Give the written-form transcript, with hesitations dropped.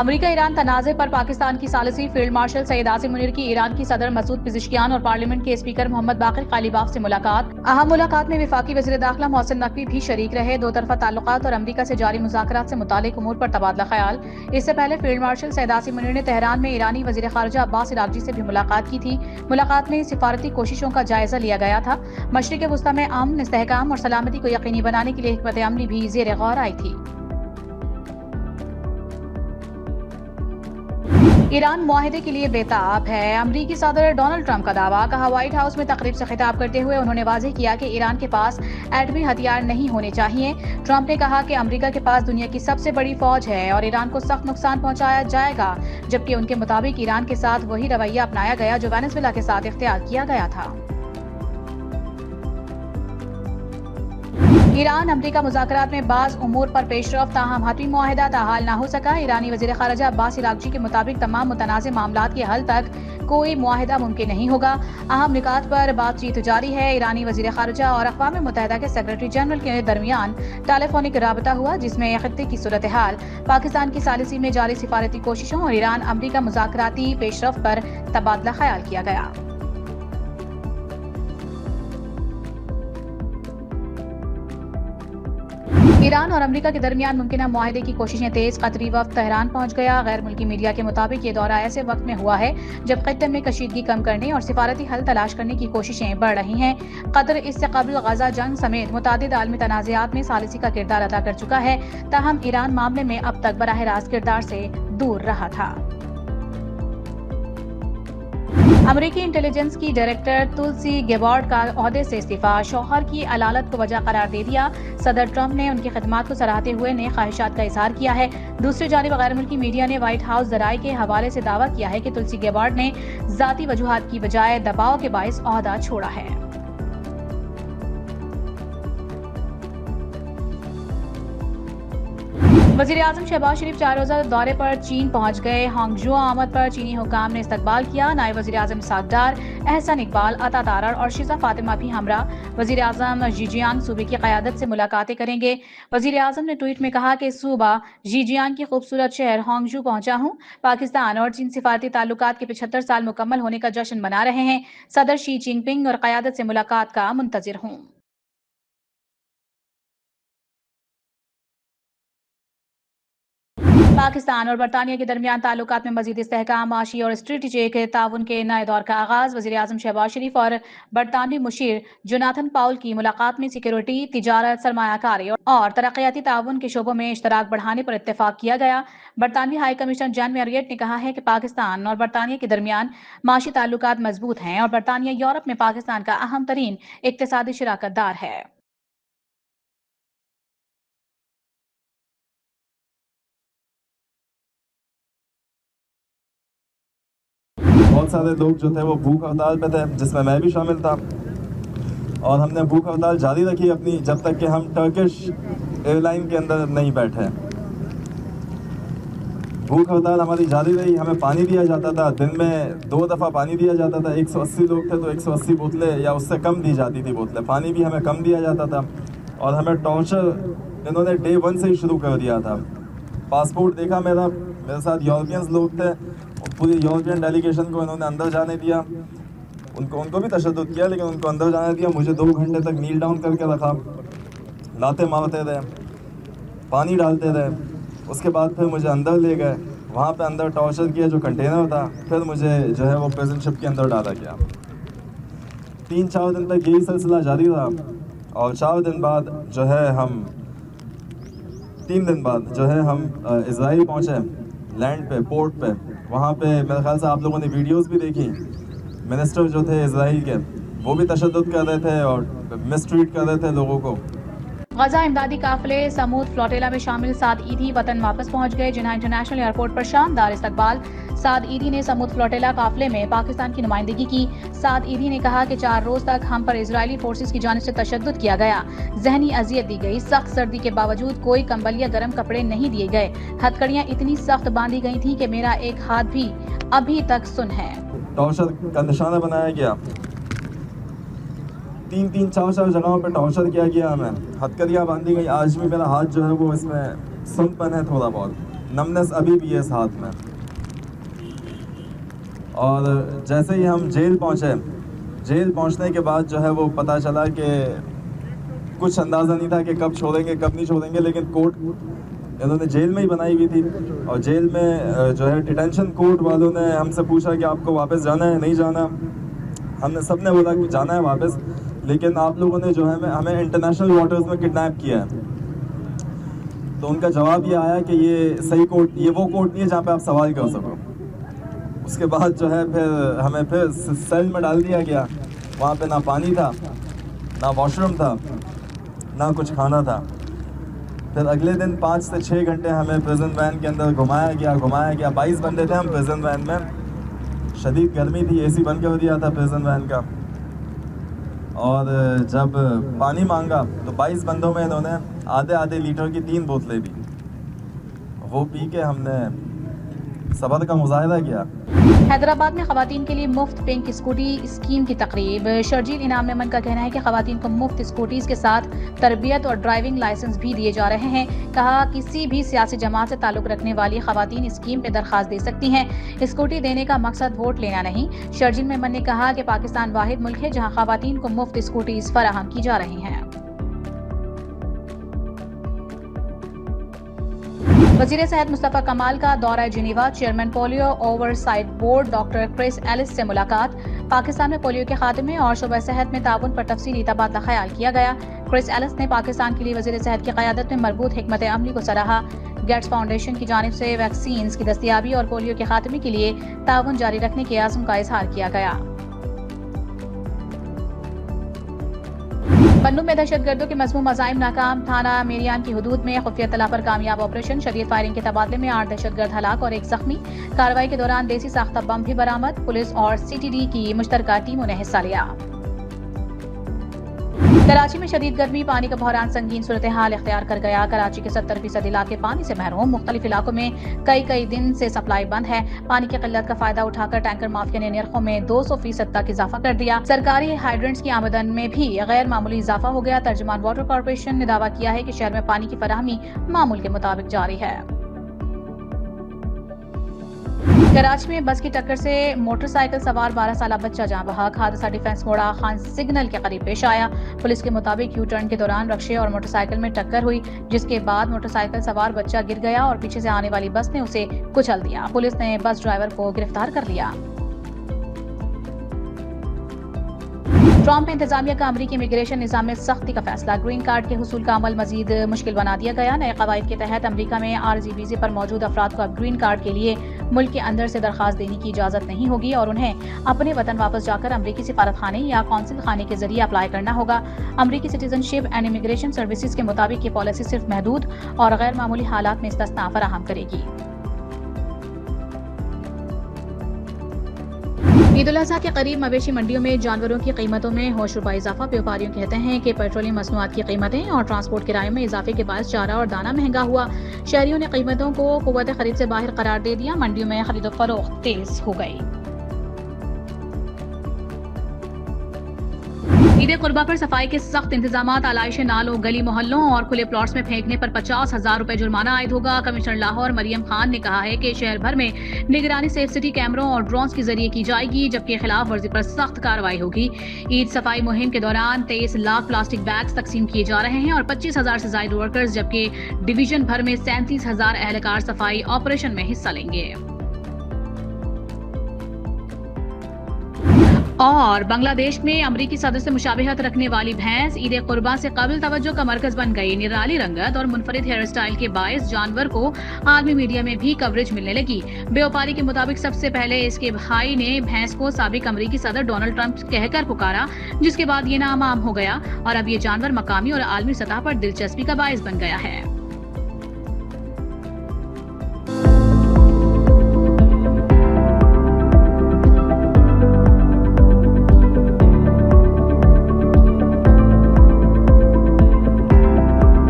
America Iran तनाज़े पर पाकिस्तान की सालिसी field marshal Syed Asim Munir की ईरान की सदर मसूद पिज़ेश्कियान और पार्लियामेंट के स्पीकर मोहम्मद बाक़िर कालिबाफ से मुलाकात। अहम मुलाकात में वफाकी वज़ीर दाखिला मोहसिन नकवी भी शरीक रहे। दो तरफा ताल्लुकात और अमेरिका से जारी मुज़ाकरात से मुतालिक उमूर पर तबादला ख्याल। इससे पहले फील्ड मार्शल सैयद आसिम मुनीर ने तेहरान में ईरानी वज़ीर ख़ारिजा अब्बास इराक़ची से भी मुलाकात की थी। मुलाकात में सिफारती कोशिशों का जायजा लिया गया था। मशरिक़ वुस्ता में अमन, इस्तेहकाम और सलामती को यकीनी बनाने के लिए हिकमत अमली भी ज़ेर गौर आई थी। ईरान मुआहदे के लिए बेताब है। अमरीकी सदर डोनाल्ड ट्रंप का दावा। कहा, व्हाइट हाउस में तकरीब से खिताब करते हुए उन्होंने वाज़ेह किया कि ईरान के पास एटमी हथियार नहीं होने चाहिए। ट्रंप ने कहा कि अमरीका के पास दुनिया की सबसे बड़ी फौज है और ईरान को सख्त नुकसान पहुंचाया जाएगा, जबकि उनके मुताबिक ईरान के साथ वही रवैया अपनाया गया जो वेनेजुएला के साथ इख्तियार किया गया था। ईरान अमरीका मुज़ाकरात में बाज़ उमूर पर पेशरफ़्त, ताहम हतमी मुआहिदा ताहाल न हो सका। ईरानी वज़ीर ख़ारिजा अब्बास इराक़ची के मुताबिक तमाम मुतनाज़े मामलात के हल तक कोई मुआहिदा मुमकिन नहीं होगा। अहम निकात पर बातचीत जारी है। ईरानी वज़ीर ख़ारिजा और अक़वाम मुत्तहिदा के सेक्रेटरी जनरल के दरमियान टेलीफोनिक राबता हुआ, जिसमें ख़ित्ते की सूरत हाल, पाकिस्तान की सालिसी में जारी सिफारती कोशिशों और ईरान अमरीका मुज़ाकराती पेशरफ़्त पर तबादला ख्याल किया गया। ईरान और अमेरिका के दरमियान मुमकिन मुआहदे की कोशिशें तेज। कतरी वफ्द तेहरान पहुंच गया। गैर मुल्की मीडिया के मुताबिक ये दौरा ऐसे वक्त में हुआ है जब खित्ते में कशीदगी कम करने और सिफारती हल तलाश करने की कोशिशें बढ़ रही हैं। कतर इससे कबल गजा जंग समेत मुतादिद आलमी तनाज़ात में सालिसी का किरदार अदा कर चुका है, ताहम ईरान मामले में अब तक बराह रास्त किरदार से दूर रहा था। अमेरिकी इंटेलिजेंस की डायरेक्टर तुलसी गेबार्ड का ओहदे से इस्तीफा। शौहर की अलालत को वजह करार दे दिया। सदर ट्रंप ने उनकी खिदमात को सराहते हुए नए ख्वाहिशात का इजहार किया है। दूसरी जानिब गैर मुल्की मीडिया ने व्हाइट हाउस ज़राए के हवाले से दावा किया है कि तुलसी गेबार्ड ने जाती वजूहात की बजाय दबाव के बाइस ओहदा छोड़ा है। वज़ीर आज़म शहबाज शरीफ 4 रोज़ा दौरे पर चीन पहुंच गए। हांगझो आमद पर चीनी हुकाम ने इस्तकबाल किया। नायब वज़ीर आज़म सागदार, एहसन इकबाल, अता तारड़ और शिजा फातिमा भी हमरा। वज़ीर आज़म ज़ीजियांग सूबे की क़यादत से मुलाकातें करेंगे। वज़ीर आज़म ने ट्वीट में कहा कि सूबा ज़ीजियांग की खूबसूरत शहर हांगझो पहुंचा हूँ। पाकिस्तान और चीन सिफारती ताल्लुकात के 75 साल मुकम्मल होने का जश्न मना रहे हैं। सदर शी जिनपिंग और क़यादत से मुलाकात का मुंतज़िर हूँ। पाकिस्तान और बरतानिया के दरमियान ताल्लुकात में मजीद इस्तेहकाम, माशी और स्ट्रेटेजिक ताउन के नए दौर का आगाज। वज़ीर आज़म शहबाज शरीफ और बरतानवी मुशीर जोनाथन पाउल की मुलाकात में सिक्योरिटी, तिजारत, सरमायाकारी और तरक्याती ताउन के शोबों में इश्तराक बढ़ाने पर इत्तेफाक किया गया। बरतानवी हाई कमिश्नर जॉन मैरियट ने कहा है कि पाकिस्तान और बरतानिया के दरमियान माशी ताल्लुकात मजबूत हैं और बरतानिया यूरोप में पाकिस्तान का अहम तरीन इक्तिसादी शराकतदार है। बहुत सारे लोग जो थे वो भूख हड़ताल पे थे, जिसमें मैं भी शामिल था, और हमने भूख हड़ताल जारी रखी अपनी जब तक कि हम टर्किश एयरलाइन के अंदर नहीं बैठे। भूख हड़ताल हमारी जारी रही। हमें पानी दिया जाता था, दिन में 2 दफ़ा पानी दिया जाता था। 180 लोग थे तो 180 बोतलें या उससे कम दी जाती थी बोतलें। पानी भी हमें कम दिया जाता था और हमें टॉर्चर इन्होंने डे 1 से ही शुरू कर दिया था। पासपोर्ट देखा मेरे साथ यूरोपियंस लोग थे, पूरी यूरोपियन डेलीगेशन को इन्होंने अंदर जाने दिया। उनको भी तशद्दुद किया, लेकिन उनको अंदर जाने दिया। मुझे 2 घंटे तक नील डाउन करके रखा, लाते मारते रहे, पानी डालते रहे। उसके बाद फिर मुझे अंदर ले गए, वहाँ पे अंदर टॉर्चर किया जो कंटेनर था। फिर मुझे जो है वो प्रिजन शिप के अंदर डाला गया। 3-4 दिन तक यही सिलसिला जारी रहा और 4 दिन बाद जो है हम 3 दिन बाद जो है हम इजराइल पहुँचे, लैंड पे, पोर्ट पे। वहाँ पे मेरे ख्याल से आप लोगों ने वीडियोस भी देखी। मिनिस्टर जो थे इजराइल के, वो भी तशद्दुद कर रहे थे और मिसट्रीट कर रहे थे लोगों को। गजा इमदादी काफिले समूद फ्लोटेला में शामिल साद ईदी वतन वापस पहुंच गए, जिन्हें इंटरनेशनल एयरपोर्ट पर शानदार इस्तकबाल। साद ईदी ने समूद फ्लोटेला काफिले में पाकिस्तान की नुमाइंदगी की। साद ईदी ने कहा कि 4 रोज तक हम पर इजरायली फोर्सेस की जानिब से तशद्दुद किया गया, जहनी अजियत दी गई। सख्त सर्दी के बावजूद कोई कंबल या गर्म कपड़े नहीं दिए गए। हथकड़ियाँ इतनी सख्त बांधी गई थी कि मेरा एक हाथ भी अभी तक सुन है। टॉर्चर का निशाना बनाया गया, 3-4 जगहों पे टॉर्चर किया गया हमें। हथकड़ियाँ बांधी गई। आज भी मेरा हाथ जो है वो इसमें सुनपन है थोड़ा बहुत। नमनेस अभी भी है साथ में। और जैसे ही हम जेल पहुँचे, जेल पहुँचने के बाद जो है वो पता चला कि कुछ अंदाज़ा नहीं था कि कब छोड़ेंगे कब नहीं छोड़ेंगे, लेकिन कोर्ट इन्होंने जेल में ही बनाई हुई थी। और जेल में जो है डिटेंशन कोर्ट वालों ने हमसे पूछा कि आपको वापस जाना है नहीं जाना। हमने सब ने बोला कि जाना है वापस, लेकिन आप लोगों ने जो है हमें इंटरनेशनल वाटर्स में किडनैप किया है। तो उनका जवाब ये आया कि ये सही कोर्ट, ये वो कोर्ट नहीं है जहाँ पे आप सवाल कर सको। उसके बाद जो है फिर हमें फिर सेल में डाल दिया गया। वहाँ पे ना पानी था, ना वॉशरूम था, ना कुछ खाना था। फिर अगले दिन 5 से 6 घंटे हमें प्रिजन वैन के अंदर घुमाया गया। 22 बंदे थे हम प्रिजन वैन में। शदीद गर्मी थी, एसी बंद कर दिया था प्रिजन वैन का। और जब पानी मांगा तो 22 बंदों में इन्होंने आधे लीटर की 3 बोतलें दी। वो पी के हमने सब्र का मुजाहिदा किया। हैदराबाद में खवातीन के लिए मुफ्त पिंक स्कूटी स्कीम की तकरीब। शर्जील इनाम मेमन का कहना है कि खवातीन को मुफ्त स्कूटीज के साथ तरबियत और ड्राइविंग लाइसेंस भी दिए जा रहे हैं। कहा किसी भी सियासी जमात से ताल्लुक रखने वाली खवातीन स्कीम पे दरखास्त दे सकती हैं। स्कूटी देने का मकसद वोट लेना नहीं। शर्जील मेमन ने कहा कि पाकिस्तान वाहिद मुल्क है जहाँ खवातीन को मुफ्त स्कूटीज फराहम की जा रही हैं। वजीर सेहत मुस्तफा कमाल का दौरा Geneva. Chairman polio oversight board doctor Chris Ellis से मुलाकात। पाकिस्तान में पोलियो के खात्मे और शोबा सेहत में ताउन पर तफसीली तबादला ख्याल किया गया। क्रिस एलिस ने पाकिस्तान के लिए वजीर सेहत की क़यादत में मरबूत हिकमत अमली को सराहा। गेट्स फाउंडेशन की जानिब से वैक्सीन की दस्तियाबी और पोलियो के खात्मे के लिए ताउन जारी रखने के आज़म का इजहार किया गया। पन्नू में दहशतगर्दों के मज़मूम अज़ाइम नाकाम। थाना मेरियान की हदूद में खुफिया तला पर कामयाब ऑपरेशन। शदीद फायरिंग के तबादले में 8 दहशतगर्द हलाक और 1 जख्मी। कार्रवाई के दौरान देसी साख्ता बम भी बरामद। पुलिस और CTD की मुश्तरका टीमों ने हिस्सा लिया। कराची में शदीद गर्मी, पानी का बहरान संगीन सूरत हाल इख्तियार कर गया। कराची के 70% इलाके पानी से महरूम। मुख्तलिफ इलाकों में कई दिन से सप्लाई बंद है। पानी की किल्लत का फायदा उठाकर टैंकर माफिया ने निर्खों में 200% तक इजाफा कर दिया। सरकारी हाइड्रेंट्स की आमदन में भी गैर मामूली इजाफा हो गया। तर्जुमान वाटर कॉर्पोरेशन ने दावा किया है कि शहर में पानी की फराहमी मामूल के मुताबिक जारी है। कराची में बस की टक्कर से मोटरसाइकिल सवार 12 साल बच्चा जान बहक। हादसा डिफेंस मोड़ा खान सिग्नल के करीब पेश आया। पुलिस के मुताबिक यू टर्न के दौरान रक्शे और मोटरसाइकिल में टक्कर हुई, जिसके बाद मोटरसाइकिल सवार बच्चा गिर गया और पीछे से आने वाली बस ने उसे कुचल दिया। पुलिस ने बस ड्राइवर को गिरफ्तार कर लिया। ट्रंप इंतजामिया का अमरीकी इमिग्रेशन निज़ाम में सख्ती का फैसला। ग्रीन कार्ड के हुसूल का अमल मजीद मुश्किल बना दिया गया। नए कवायद के तहत अमरीका में आरजी वीजे पर मौजूद अफराद को अब ग्रीन कार्ड के लिए मुल्क के अंदर से दरखास्त देने की इजाजत नहीं होगी और उन्हें अपने वतन वापस जाकर अमरीकी सिफारत खाने या कौंसिल खाने के जरिए अप्लाई करना होगा। अमरीकी सिटीजनशिप एंड इमिग्रेशन सर्विसेज के मुताबिक ये पॉलिसी सिर्फ महदूद और गैर मामूली हालात में इस्तिस्ना फराहम करेगी। ईद उल अज़हा के करीब मवेशी मंडियों में जानवरों की कीमतों में होशरुबा इजाफा। व्यापारियों कहते हैं कि पेट्रोलियम मसनूआत की कीमतें और ट्रांसपोर्ट किरायों में इजाफे के बायस चारा और दाना महंगा हुआ। शहरियों ने कीमतों को कुव्वत खरीद से बाहर करार दे दिया। मंडियों में खरीदो फरोख्त तेज हो गई। ईद कुर्बा पर सफाई के सख्त इंतजाम। आलाइश नालों, गली मोहल्लों और खुले प्लॉट्स में फेंकने पर 50,000 रुपए जुर्माना आयद होगा। कमिश्नर लाहौर मरियम खान ने कहा है कि शहर भर में निगरानी सेफ सिटी कैमरों और ड्रोन्स के जरिए की जाएगी, जबकि खिलाफ वर्जी पर सख्त कार्रवाई होगी। ईद सफाई मुहिम के दौरान 23 लाख प्लास्टिक बैग्स तकसीम किए जा रहे हैं और 25,000 से ज्यादा वर्कर्स, जबकि डिवीजन भर में 37,000 एहलकार सफाई ऑपरेशन में हिस्सा लेंगे। और बांग्लादेश में अमरीकी सदर से मुशाबिहत रखने वाली भैंस ईद कुर्बान से काबिल तवज्जो का मरकज बन गई। निराली रंगत और मुनफरिद हेयर स्टाइल के बायस जानवर को आलमी मीडिया में भी कवरेज मिलने लगी। व्यापारी के मुताबिक सबसे पहले इसके भाई ने भैंस को साबिक अमरीकी सदर डोनाल्ड ट्रंप कहकर पुकारा, जिसके बाद ये नाम आम हो गया और अब ये जानवर मकामी और आलमी सतह पर दिलचस्पी का बायस बन गया है।